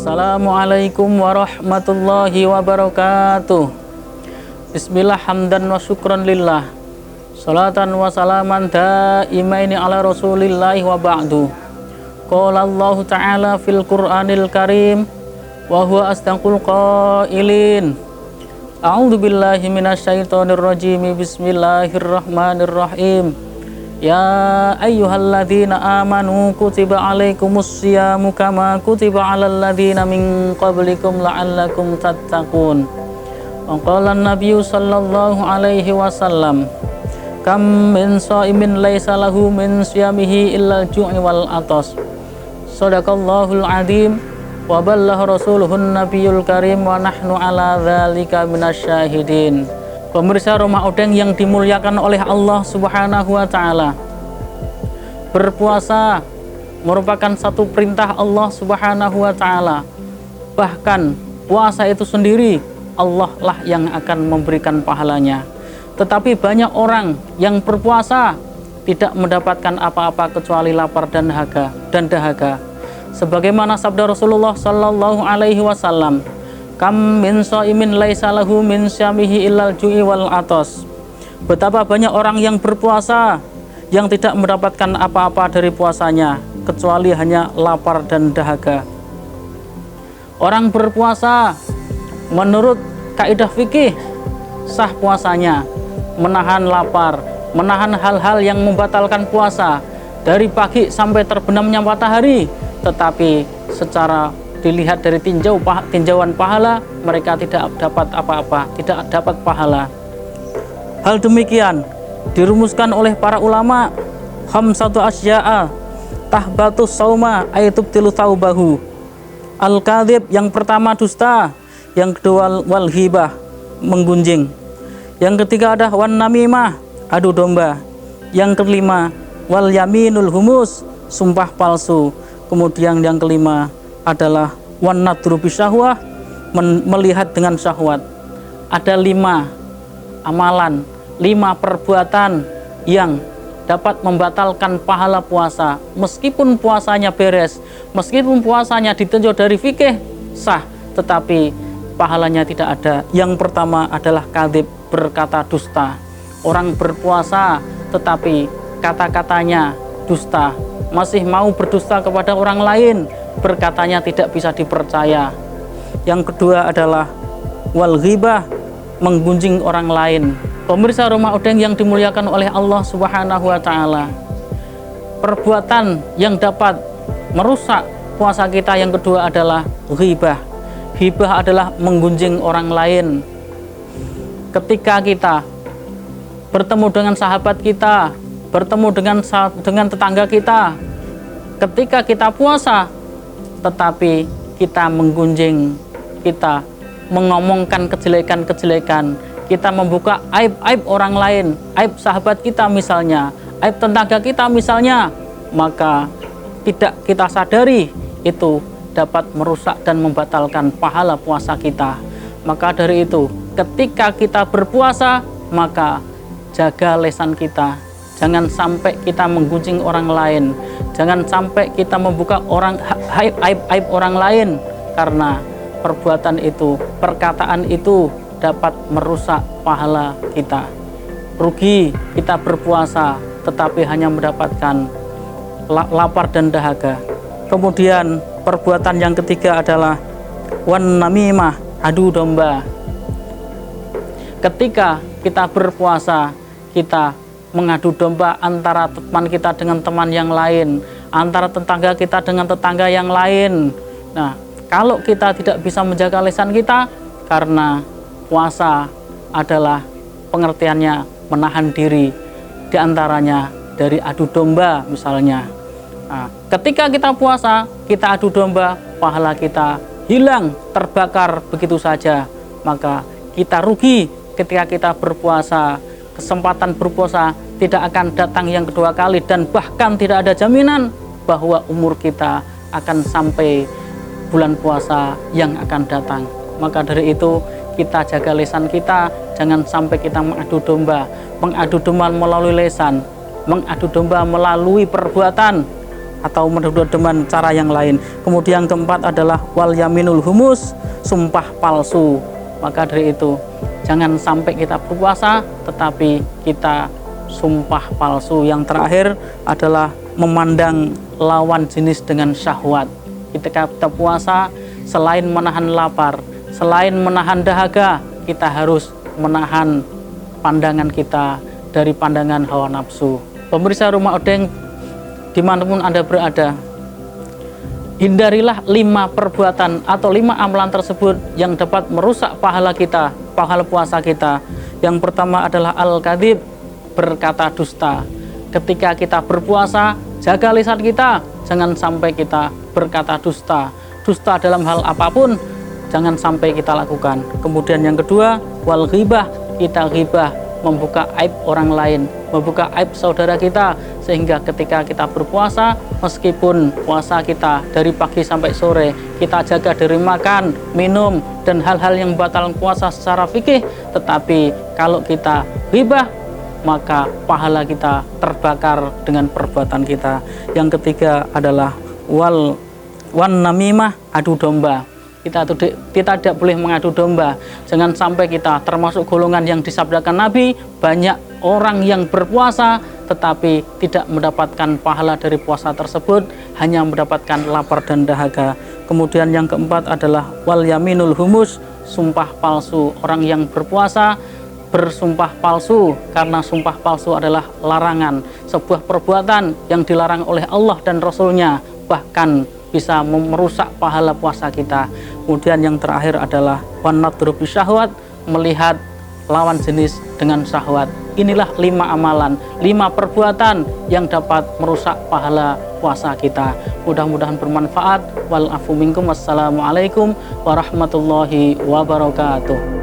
Assalamualaikum warahmatullahi wabarakatuh. Bismillah hamdan wa syukran lillah. Salatan wa salaman daimaini ala rasulillahi wa ba'du. Qala Allah Ta'ala fil Qur'anil Karim wa huwa asdaqul qailin. A'udzu billahi minasyaitonir rajim. Bismillahirrahmanirrahim. Ya ayyuhalladzina amanu kutiba alaikumus syiyamu kama kutiba alal ladzina min qablikum la'allakum tattaqun. Wa qala an-nabiyyu sallallahu alaihi wasallam, kam min shaimin laisa lahu min syiyamihi illal ju'i wal atas. Shadaqallahul azim wa ballagha rasuluhun nabiyul karim wa nahnu ala dzalika minasyahidin. Pemirsa Rumah Odeng yang dimuliakan oleh Allah Subhanahu wa Ta'ala, berpuasa merupakan satu perintah Allah Subhanahu wa Ta'ala. Bahkan puasa itu sendiri Allah lah yang akan memberikan pahalanya. Tetapi banyak orang yang berpuasa tidak mendapatkan apa-apa kecuali lapar dan dahaga. Sebagaimana sabda Rasulullah sallallahu alaihi wasallam, kam min shaimin laisa lahu min syamihi illal ju'i wal atas. Betapa banyak orang yang berpuasa yang tidak mendapatkan apa-apa dari puasanya kecuali hanya lapar dan dahaga. Orang berpuasa menurut kaidah fikih sah puasanya, menahan lapar, menahan hal-hal yang membatalkan puasa dari pagi sampai terbenamnya matahari. Tetapi secara dilihat dari tinjauan pahala, mereka tidak dapat apa-apa, tidak dapat pahala. Hal demikian dirumuskan oleh para ulama, khamsatu asya'a tahbatus sauma ayatubtilu taubahu. Al-kadhib, yang pertama dusta, yang kedua wal hibah, menggunjing, yang ketiga ada wan namimah, adu domba, yang kelima wal yaminul humus, sumpah palsu, kemudian yang kelima adalah wan nadru bisyahwah, melihat dengan syahwat. Ada 5 amalan, 5 perbuatan yang dapat membatalkan pahala puasa. Meskipun puasanya beres, meskipun puasanya ditinjau dari fikih sah, tetapi pahalanya tidak ada. Yang pertama adalah kadzib, berkata dusta. Orang berpuasa tetapi kata-katanya dusta, masih mau berdusta kepada orang lain, berkatanya tidak bisa dipercaya. Yang kedua adalah wal ghibah, menggunjing orang lain. Pemirsa Rumah Odeng yang dimuliakan oleh Allah Subhanahu wa Ta'ala, perbuatan yang dapat merusak puasa kita yang kedua adalah ghibah. Ghibah adalah menggunjing orang lain. Ketika kita bertemu dengan sahabat kita, bertemu dengan tetangga kita, ketika kita puasa tetapi kita menggunjing, kita mengomongkan kejelekan-kejelekan, kita membuka aib-aib orang lain, aib sahabat kita misalnya, aib tetangga kita misalnya, maka tidak kita sadari itu dapat merusak dan membatalkan pahala puasa kita. Maka dari itu, ketika kita berpuasa, maka jaga lisan kita. Jangan sampai kita menggunjing orang lain, jangan sampai kita membuka aib-aib orang lain, karena perbuatan itu, perkataan itu dapat merusak pahala kita. Rugi kita berpuasa tetapi hanya mendapatkan lapar dan dahaga. Kemudian perbuatan yang ketiga adalah wan namimah, adu domba. Ketika kita berpuasa, kita mengadu domba antara teman kita dengan teman yang lain, antara tetangga kita dengan tetangga yang lain. Nah, kalau kita tidak bisa menjaga lisan kita, karena puasa adalah pengertiannya menahan diri, diantaranya dari adu domba misalnya. Nah, ketika kita puasa, kita adu domba, pahala kita hilang, terbakar begitu saja. Maka kita rugi ketika kita berpuasa. Kesempatan berpuasa tidak akan datang yang kedua kali, dan bahkan tidak ada jaminan bahwa umur kita akan sampai bulan puasa yang akan datang. Maka dari itu kita jaga lisan kita, jangan sampai kita mengadu domba melalui lisan, mengadu domba melalui perbuatan, atau menunda dengan cara yang lain. Kemudian keempat adalah wal yaminul humus, sumpah palsu. Maka dari itu jangan sampai kita berpuasa tetapi kita sumpah palsu. Yang terakhir adalah memandang lawan jenis dengan syahwat. Ketika kita puasa, selain menahan lapar, selain menahan dahaga, kita harus menahan pandangan kita dari pandangan hawa nafsu. Pemirsa Rumah Odeng dimanapun Anda berada, hindarilah 5 perbuatan atau 5 amalan tersebut yang dapat merusak pahala kita, pahala puasa kita. Yang pertama adalah al-kadhib, berkata dusta. Ketika kita berpuasa, jaga lisan kita, jangan sampai kita berkata dusta. Dusta dalam hal apapun, jangan sampai kita lakukan. Kemudian yang kedua, wal ghibah, kita ghibah, membuka aib orang lain, membuka aib saudara kita, sehingga ketika kita berpuasa, meskipun puasa kita dari pagi sampai sore, kita jaga dari makan, minum, dan hal-hal yang membatalkan puasa secara fikih, tetapi kalau kita ghibah, maka pahala kita terbakar dengan perbuatan kita. Yang ketiga adalah wan namimah, adu domba. Kita tidak boleh mengadu domba. Jangan sampai kita termasuk golongan yang disabdakan Nabi, banyak orang yang berpuasa tetapi tidak mendapatkan pahala dari puasa tersebut, hanya mendapatkan lapar dan dahaga. Kemudian yang keempat adalah wal yaminul humus, sumpah palsu. Orang yang berpuasa bersumpah palsu, karena sumpah palsu adalah larangan, sebuah perbuatan yang dilarang oleh Allah dan Rasulnya, bahkan bisa merusak pahala puasa kita. Kemudian yang terakhir adalah wan nadru bisyahwat, melihat lawan jenis dengan syahwat. Inilah 5 amalan, 5 perbuatan yang dapat merusak pahala puasa kita. Mudah-mudahan bermanfaat. Wal afu minkum. Wassalamualaikum warahmatullahi wabarakatuh.